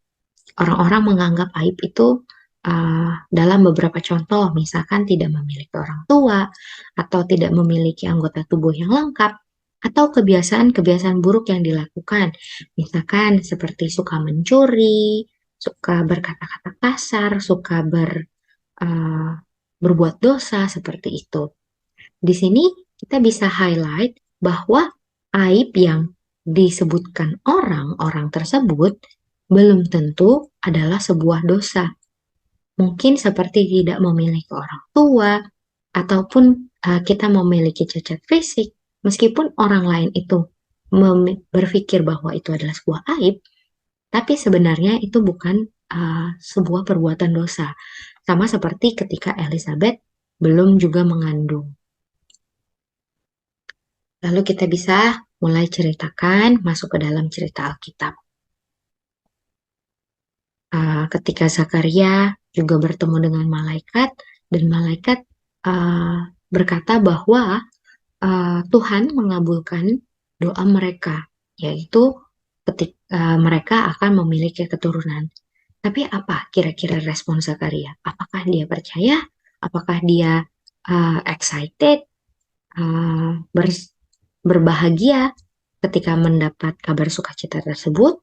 Orang-orang menganggap aib itu dalam beberapa contoh, misalkan tidak memiliki orang tua, atau tidak memiliki anggota tubuh yang lengkap, atau kebiasaan-kebiasaan buruk yang dilakukan. Misalkan seperti suka mencuri, suka berkata-kata kasar, suka berbuat dosa, seperti itu. Di sini kita bisa highlight bahwa aib yang disebutkan orang-orang tersebut belum tentu adalah sebuah dosa. Mungkin seperti tidak memiliki orang tua, ataupun kita memiliki cacat fisik, meskipun orang lain itu berpikir bahwa itu adalah sebuah aib, tapi sebenarnya itu bukan sebuah perbuatan dosa. Sama seperti ketika Elizabeth belum juga mengandung. Lalu kita bisa mulai ceritakan, masuk ke dalam cerita Alkitab. Ketika Zakaria juga bertemu dengan malaikat, dan malaikat berkata bahwa Tuhan mengabulkan doa mereka, yaitu ketika mereka akan memiliki keturunan. Tapi apa kira-kira respon Zakaria? Apakah dia percaya? Apakah dia excited, berbahagia ketika mendapat kabar sukacita tersebut?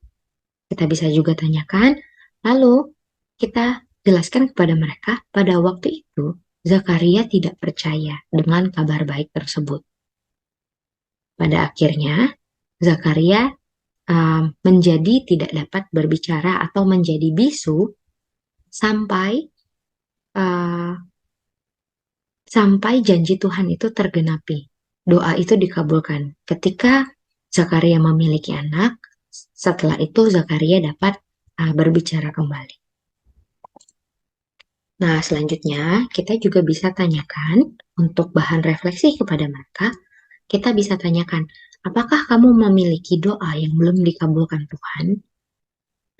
Kita bisa juga tanyakan. Lalu kita jelaskan kepada mereka, pada waktu itu Zakaria tidak percaya dengan kabar baik tersebut. Pada akhirnya Zakaria menjadi tidak dapat berbicara atau menjadi bisu sampai janji Tuhan itu tergenapi. Doa itu dikabulkan. Ketika Zakaria memiliki anak, setelah itu Zakaria dapat berbicara kembali. Nah, selanjutnya kita juga bisa tanyakan untuk bahan refleksi kepada mereka. Kita bisa tanyakan, apakah kamu memiliki doa yang belum dikabulkan Tuhan?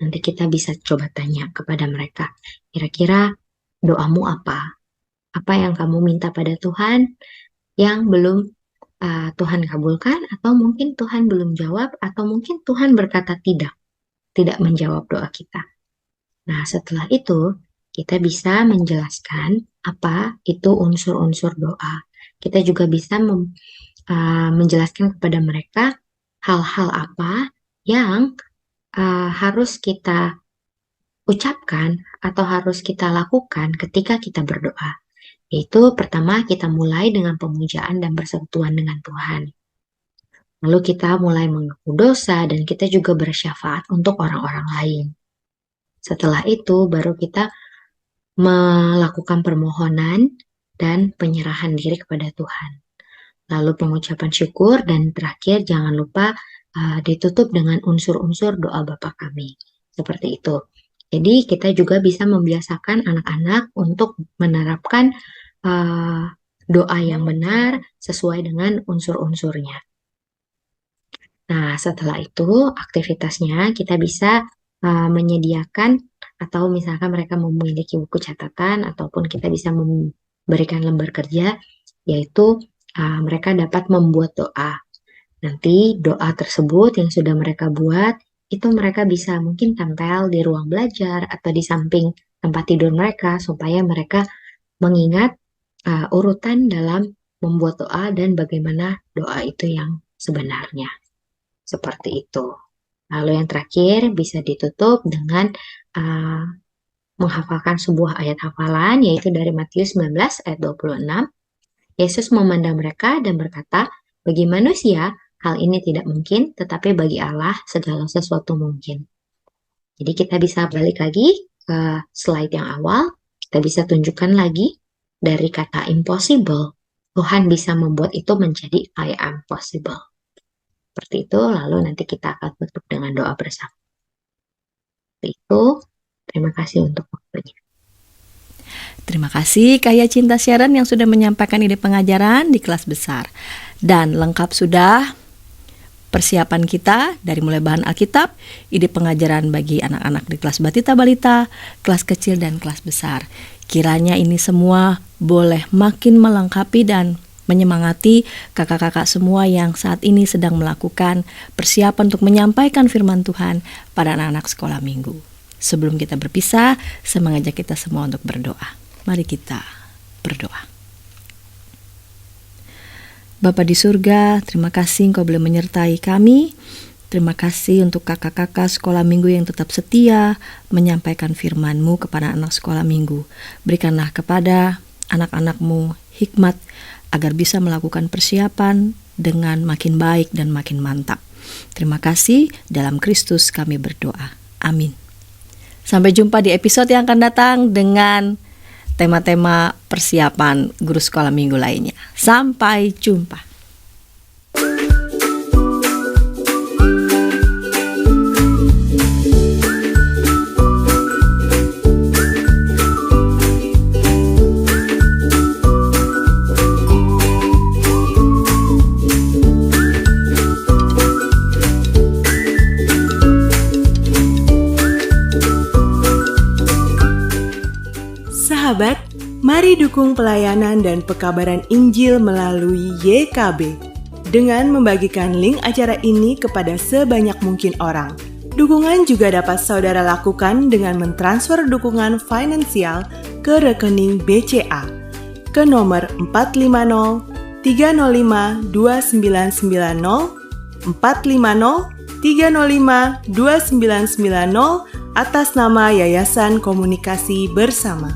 Nanti kita bisa coba tanya kepada mereka, kira-kira doamu apa? Apa yang kamu minta pada Tuhan yang belum Tuhan kabulkan, atau mungkin Tuhan belum jawab, atau mungkin Tuhan berkata tidak menjawab doa kita. Nah, setelah itu kita bisa menjelaskan apa itu unsur-unsur doa. Kita juga bisa menjelaskan kepada mereka hal-hal apa yang harus kita ucapkan atau harus kita lakukan ketika kita berdoa. Yaitu pertama, kita mulai dengan pemujaan dan persekutuan dengan Tuhan. Lalu kita mulai mengaku dosa, dan kita juga bersyafaat untuk orang-orang lain. Setelah itu baru kita melakukan permohonan dan penyerahan diri kepada Tuhan. Lalu pengucapan syukur, dan terakhir jangan lupa ditutup dengan unsur-unsur doa Bapa Kami. Seperti itu. Jadi kita juga bisa membiasakan anak-anak untuk menerapkan doa yang benar sesuai dengan unsur-unsurnya. Nah, setelah itu aktivitasnya kita bisa menyediakan, atau misalkan mereka memiliki buku catatan, ataupun kita bisa memberikan lembar kerja, yaitu mereka dapat membuat doa. Nanti doa tersebut yang sudah mereka buat, itu mereka bisa mungkin tempel di ruang belajar atau di samping tempat tidur mereka, supaya mereka mengingat urutan dalam membuat doa dan bagaimana doa itu yang sebenarnya. Seperti itu. Lalu yang terakhir bisa ditutup dengan menghafalkan sebuah ayat hafalan, yaitu dari Matius 19 ayat 26. Yesus memandang mereka dan berkata, bagi manusia hal ini tidak mungkin, tetapi bagi Allah segala sesuatu mungkin. Jadi kita bisa balik lagi ke slide yang awal, kita bisa tunjukkan lagi dari kata impossible, Tuhan bisa membuat itu menjadi I am possible. Seperti itu, lalu nanti kita akan tutup dengan doa bersama. Seperti itu, terima kasih untuk waktunya. Terima kasih Kak Yaya Cinta Sharon yang sudah menyampaikan ide pengajaran di kelas besar. Dan lengkap sudah persiapan kita dari mulai bahan Alkitab, ide pengajaran bagi anak-anak di kelas Batita Balita, kelas kecil dan kelas besar. Kiranya ini semua boleh makin melengkapi dan menyemangati kakak-kakak semua yang saat ini sedang melakukan persiapan untuk menyampaikan firman Tuhan pada anak-anak sekolah minggu. Sebelum kita berpisah, saya mengajak kita semua untuk berdoa. Mari kita berdoa. Bapa di surga, terima kasih Engkau boleh menyertai kami. Terima kasih untuk kakak-kakak sekolah minggu yang tetap setia menyampaikan firman-Mu kepada anak sekolah minggu. Berikanlah kepada anak-anak-Mu hikmat agar bisa melakukan persiapan dengan makin baik dan makin mantap. Terima kasih, dalam Kristus kami berdoa. Amin. Sampai jumpa di episode yang akan datang dengan tema-tema persiapan guru sekolah minggu lainnya. Sampai jumpa. Sahabat, mari dukung pelayanan dan pekabaran Injil melalui YKB dengan membagikan link acara ini kepada sebanyak mungkin orang. Dukungan juga dapat saudara lakukan dengan mentransfer dukungan finansial ke rekening BCA ke nomor 450 305 2990 450 305 2990 atas nama Yayasan Komunikasi Bersama.